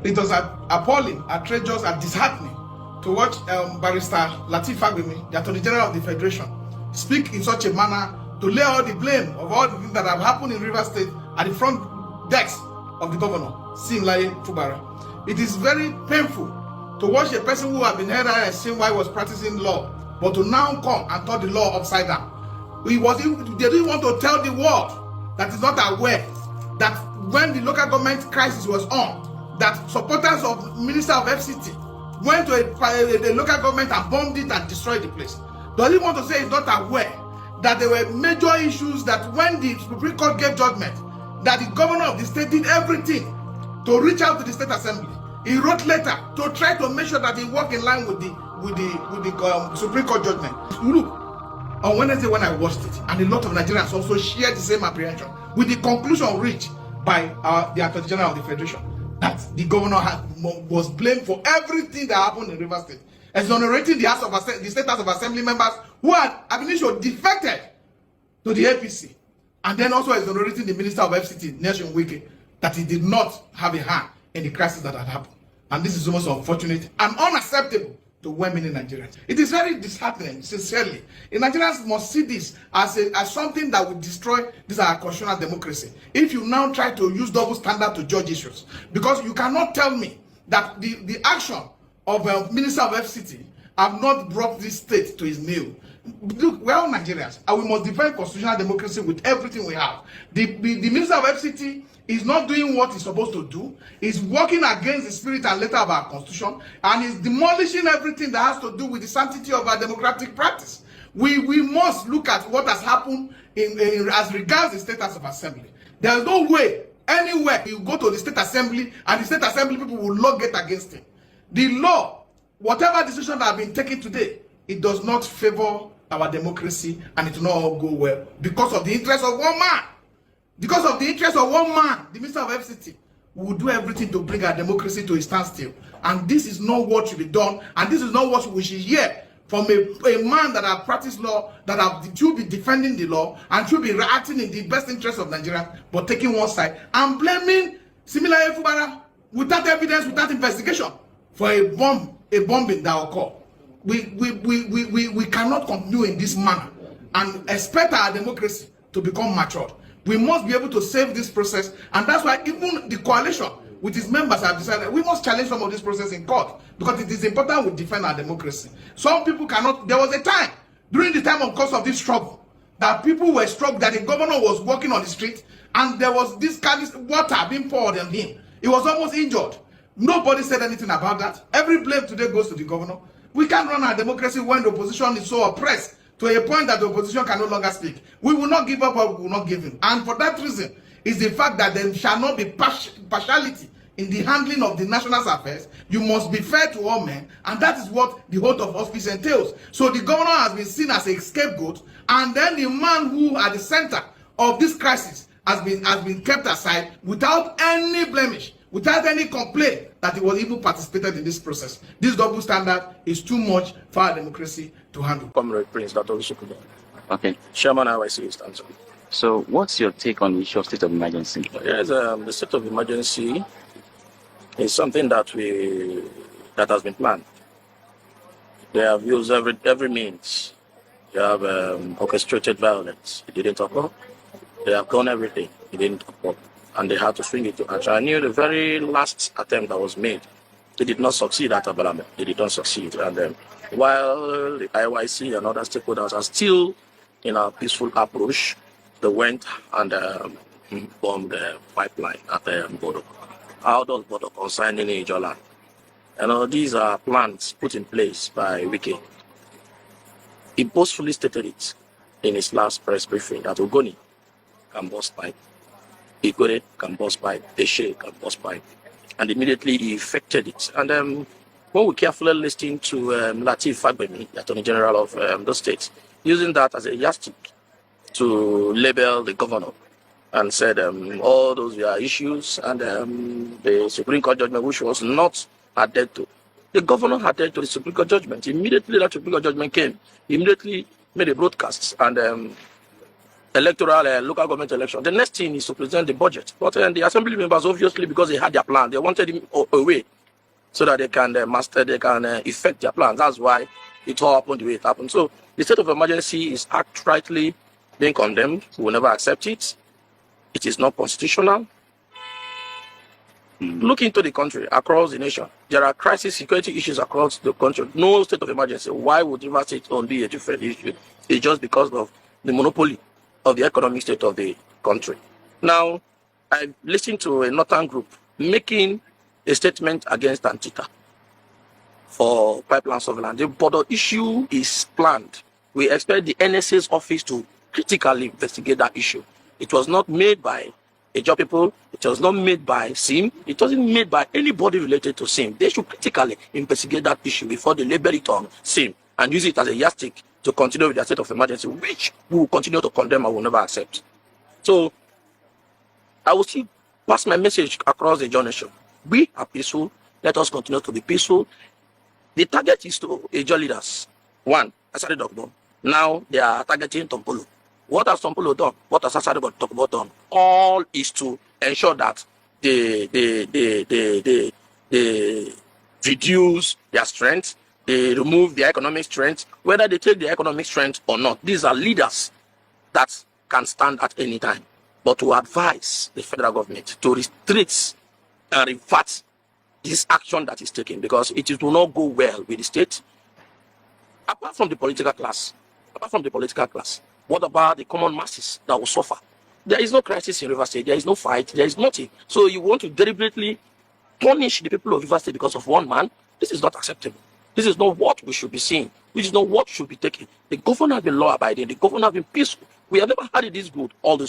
It was appalling, outrageous, and disheartening to watch Barrister Lateef Fagbemi, the Attorney General of the Federation, speak in such a manner to lay all the blame of all the things that have happened in Rivers State at the front decks of the governor, Simlaye Fubara. It is very painful to watch a person who had been held and seen while he was practicing law, but to now come and turn the law upside down. They didn't want to tell the world that is not aware that when the local government crisis was on, that supporters of Minister of FCT went to a local government and bombed it and destroyed the place. Does he want to say he's not aware that there were major issues, that when the Supreme Court gave judgment, that the governor of the state did everything to reach out to the state assembly? He wrote letter to try to make sure that he worked in line with the Supreme Court judgment. Look, on Wednesday when I watched it, and a lot of Nigerians also shared the same apprehension with the conclusion reached by the Attorney General of the Federation, that the governor was blamed for everything that happened in Rivers State, exonerating the State House of Assembly members who had initially defected to the APC, and then also exonerating the Minister of FCT, Nelson Wike, that he did not have a hand in the crisis that had happened. And this is almost unfortunate and unacceptable to women in Nigerians. It is very disheartening, sincerely. And Nigerians must see this as something that will destroy this our constitutional democracy. If you now try to use double standard to judge issues, because you cannot tell me that the action of Minister of FCT have not brought this state to his knee. Look, we're all Nigerians, and we must defend constitutional democracy with everything we have. The Minister of FCT is not doing what he's supposed to do. He's working against the spirit and letter of our constitution, and he's demolishing everything that has to do with the sanctity of our democratic practice. We must look at what has happened as regards the State House of Assembly. There's no way, anywhere, you go to the State Assembly, and the State Assembly people will not get against him. The law, whatever decision that have been taken today, it does not favor our democracy, and it will not all go well because of the interest of one man. Because of the interest of one man, the Minister of FCT, we will do everything to bring our democracy to a standstill. And this is not what should be done, and this is not what we should hear from a man that have practiced law, that should be defending the law, and should be acting in the best interest of Nigeria, but taking one side and blaming Simlaye Fubara without evidence, without investigation, for a bombing that occurred. We cannot continue in this manner and expect our democracy to become matured. We must be able to save this process, and that's why even the coalition with its members have decided we must challenge some of this process in court, because it is important we defend our democracy. Some people cannot. There was a time during the time of course of this struggle that people were struck, that the governor was walking on the street and there was this kind of water being poured on him. He was almost injured. Nobody said anything about that. Every blame today goes to the governor. We can't run our democracy when the opposition is so oppressed to a point that the opposition can no longer speak. We will not give up what we will not give in. And for that reason is the fact that there shall not be partiality in the handling of the national affairs. You must be fair to all men, and that is what the oath of office entails. So the governor has been seen as a scapegoat, and then the man who at the center of this crisis has been kept aside without any blemish, without any complaint that he was even participated in this process. This double standard is too much for our democracy to handle. Comrade Prince, that also could be. Okay. Chairman, how I see it stands. So, what's your take on the issue of state of emergency? Yes, the state of emergency is something that has been planned. They have used every means. They have orchestrated violence. It didn't occur. They have done everything. It didn't occur. And they had to swing it to action. I knew the very last attempt that was made, they did not succeed at Abalame. They did not succeed. And while the IYC and other stakeholders are still in a peaceful approach, they went and bombed the pipeline at Bodo. How does Bodo concern any Ijaw land? And these are plans put in place by Wike. He boastfully stated it in his last press briefing that Ogoni can burst pipe, Igore can burst pipe, Eshe can burst pipe. And immediately he effected it. And when we carefully listened to Lateef Fagbemi, the Attorney General of the state, using that as a yardstick to label the governor, and said all those were issues, and the Supreme Court judgment, which was not adhered to. The governor adhered to the Supreme Court judgment. Immediately that Supreme Court judgment came, he immediately made a broadcast and electoral local government election. The next thing is to present the budget. But the assembly members, obviously, because they had their plan, they wanted him away so that they can effect their plans. That's why it all happened the way it happened. So the state of emergency is outrightly being condemned. We will never accept it. It is not constitutional. Look into the country, across the nation. There are crisis security issues across the country. No state of emergency. Why would River State on be a different issue? It's just because of the monopoly of the economic state of the country. Now, I listened to a northern group making a statement against Antita for pipeline surveillance. The border issue is planned. We expect the NSA's office to critically investigate that issue. It was not made by Ijaw people. It was not made by SIM. It wasn't made by anybody related to SIM. They should critically investigate that issue before they label it on SIM and use it as a yardstick to continue with their state of emergency, which we will continue to condemn and will never accept. So, I will still pass my message across the nation. We are peaceful. Let us continue to be peaceful. The target is to Ijaw leaders. One, Asari Dokunbo. Now they are targeting Tumpolo. What has Tumpolo done? What has Asari Dokunbo done? All is to ensure that they reduce their strength, they remove their economic strength, whether they take their economic strength or not. These are leaders that can stand at any time. But to advise the federal government to restrict and revert this action that is taken, because it will not go well with the state. Apart from the political class, what about the common masses that will suffer? There is no crisis in River State. There is no fight. There is nothing. So you want to deliberately punish the people of River State because of one man? This is not acceptable. This is not what we should be seeing. This is not what should be taken. The governor has been law-abiding. The governor has been peaceful. We have never had it this good all this.